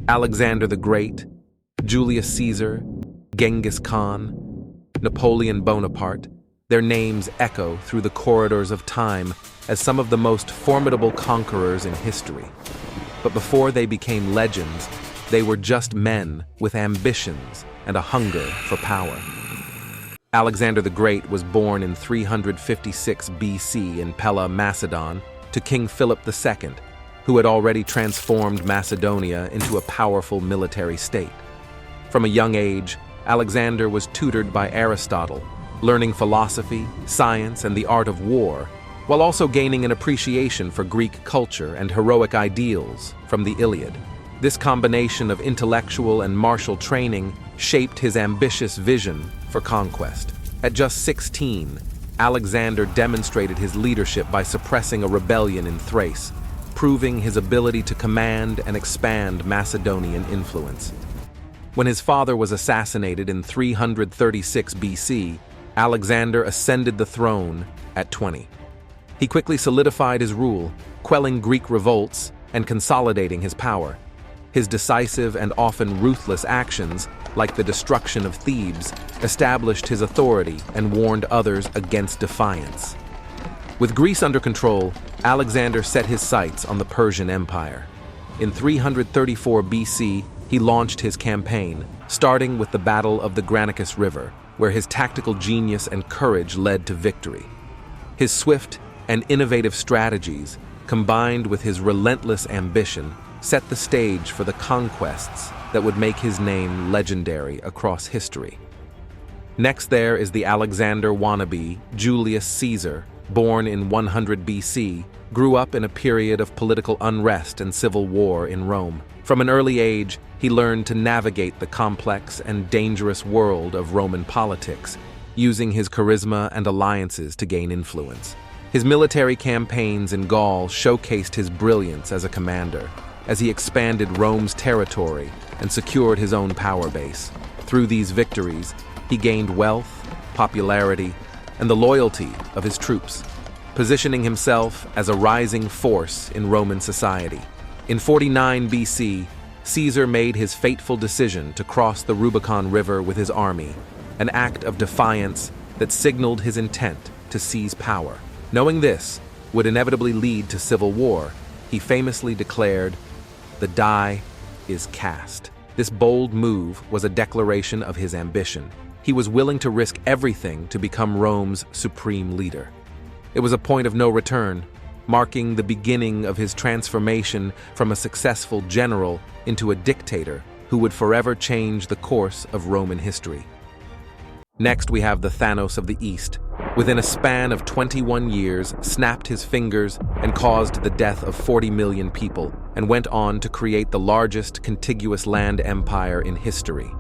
Alexander the Great, Julius Caesar, Genghis Khan, Napoleon Bonaparte, their names echo through the corridors of time as some of the most formidable conquerors in history. But before they became legends, they were just men with ambitions and a hunger for power. Alexander the Great was born in 356 BC in Pella, Macedon, to King Philip II, who had already transformed Macedonia into a powerful military state. From a young age, Alexander was tutored by Aristotle, learning philosophy, science, and the art of war, while also gaining an appreciation for Greek culture and heroic ideals from the Iliad. This combination of intellectual and martial training shaped his ambitious vision for conquest. At just 16, Alexander demonstrated his leadership by suppressing a rebellion in Thrace, proving his ability to command and expand Macedonian influence. When his father was assassinated in 336 BC, Alexander ascended the throne at 20. He quickly solidified his rule, quelling Greek revolts and consolidating his power. His decisive and often ruthless actions, like the destruction of Thebes, established his authority and warned others against defiance. With Greece under control, Alexander set his sights on the Persian Empire. In 334 BC, he launched his campaign, starting with the Battle of the Granicus River, where his tactical genius and courage led to victory. His swift and innovative strategies, combined with his relentless ambition, set the stage for the conquests that would make his name legendary across history. Next there is the Alexander wannabe, Julius Caesar, born in 100 BC, grew up in a period of political unrest and civil war in Rome. From an early age, he learned to navigate the complex and dangerous world of Roman politics, using his charisma and alliances to gain influence. His military campaigns in Gaul showcased his brilliance as a commander, as he expanded Rome's territory and secured his own power base. Through these victories, he gained wealth, popularity, and the loyalty of his troops, positioning himself as a rising force in Roman society. In 49 BC, Caesar made his fateful decision to cross the Rubicon River with his army, an act of defiance that signaled his intent to seize power. Knowing this would inevitably lead to civil war, he famously declared, "The die is cast." This bold move was a declaration of his ambition. He was willing to risk everything to become Rome's supreme leader. It was a point of no return, marking the beginning of his transformation from a successful general into a dictator who would forever change the course of Roman history. Next, we have the Thanos of the East. Within a span of 21 years, snapped his fingers and caused the death of 40 million people, and went on to create the largest contiguous land empire in history.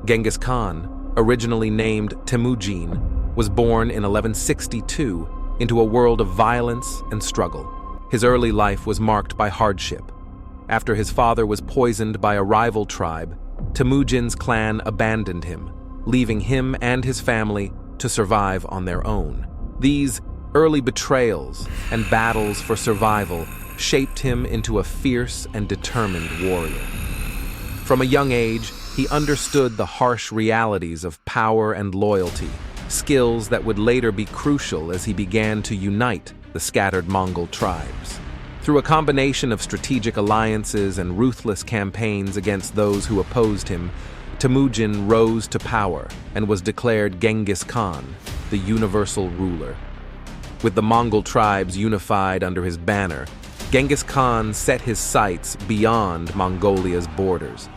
Genghis Khan, originally named Temujin, was born in 1162 into a world of violence and struggle. His early life was marked by hardship. After his father was poisoned by a rival tribe, Temujin's clan abandoned him, leaving him and his family to survive on their own. These early betrayals and battles for survival shaped him into a fierce and determined warrior. From a young age, he understood the harsh realities of power and loyalty, skills that would later be crucial as he began to unite the scattered Mongol tribes. Through a combination of strategic alliances and ruthless campaigns against those who opposed him, Temujin rose to power and was declared Genghis Khan, the universal ruler. With the Mongol tribes unified under his banner, Genghis Khan set his sights beyond Mongolia's borders.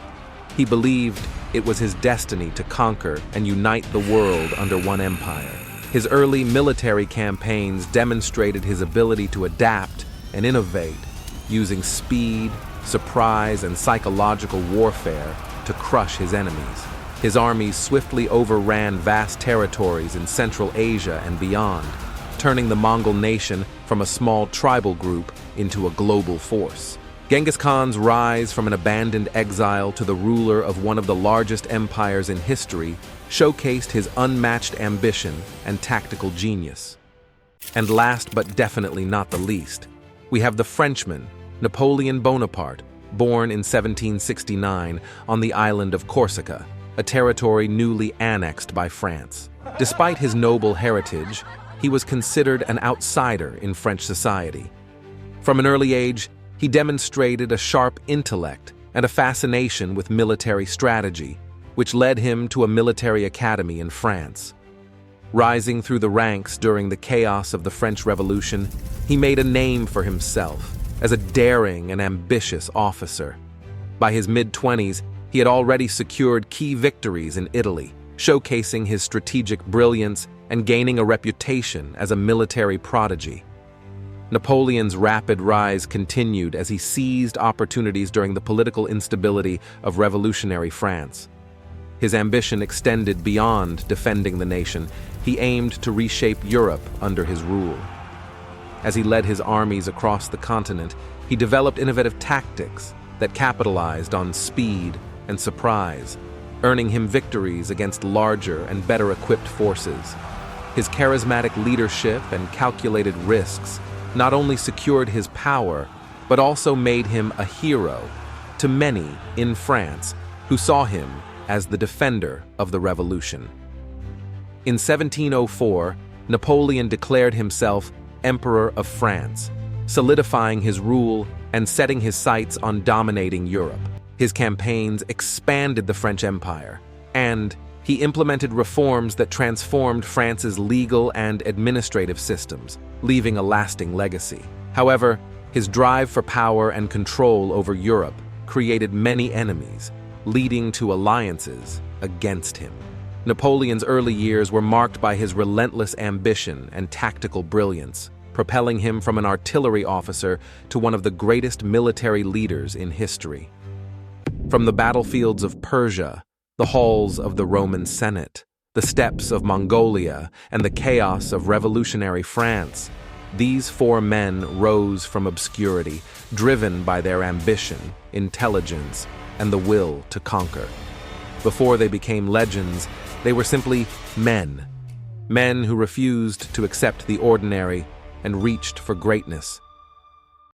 He believed it was his destiny to conquer and unite the world under one empire. His early military campaigns demonstrated his ability to adapt and innovate, using speed, surprise, and psychological warfare to crush his enemies. His armies swiftly overran vast territories in Central Asia and beyond, turning the Mongol nation from a small tribal group into a global force. Genghis Khan's rise from an abandoned exile to the ruler of one of the largest empires in history showcased his unmatched ambition and tactical genius. And last but definitely not the least, we have the Frenchman, Napoleon Bonaparte, born in 1769 on the island of Corsica, a territory newly annexed by France. Despite his noble heritage, he was considered an outsider in French society. From an early age, he demonstrated a sharp intellect and a fascination with military strategy, which led him to a military academy in France. Rising through the ranks during the chaos of the French Revolution, he made a name for himself as a daring and ambitious officer. By his mid-20s, he had already secured key victories in Italy, showcasing his strategic brilliance and gaining a reputation as a military prodigy. Napoleon's rapid rise continued as he seized opportunities during the political instability of revolutionary France. His ambition extended beyond defending the nation. He aimed to reshape Europe under his rule. As he led his armies across the continent, he developed innovative tactics that capitalized on speed and surprise, earning him victories against larger and better-equipped forces. His charismatic leadership and calculated risks not only secured his power, but also made him a hero to many in France who saw him as the defender of the revolution. In 1704, Napoleon declared himself Emperor of France, solidifying his rule and setting his sights on dominating Europe. His campaigns expanded the French Empire, and he implemented reforms that transformed France's legal and administrative systems, leaving a lasting legacy. However, his drive for power and control over Europe created many enemies, leading to alliances against him. Napoleon's early years were marked by his relentless ambition and tactical brilliance, propelling him from an artillery officer to one of the greatest military leaders in history. From the battlefields of Persia, the halls of the Roman Senate, the steppes of Mongolia, and the chaos of revolutionary France, these four men rose from obscurity, driven by their ambition, intelligence, and the will to conquer. Before they became legends, they were simply men who refused to accept the ordinary and reached for greatness.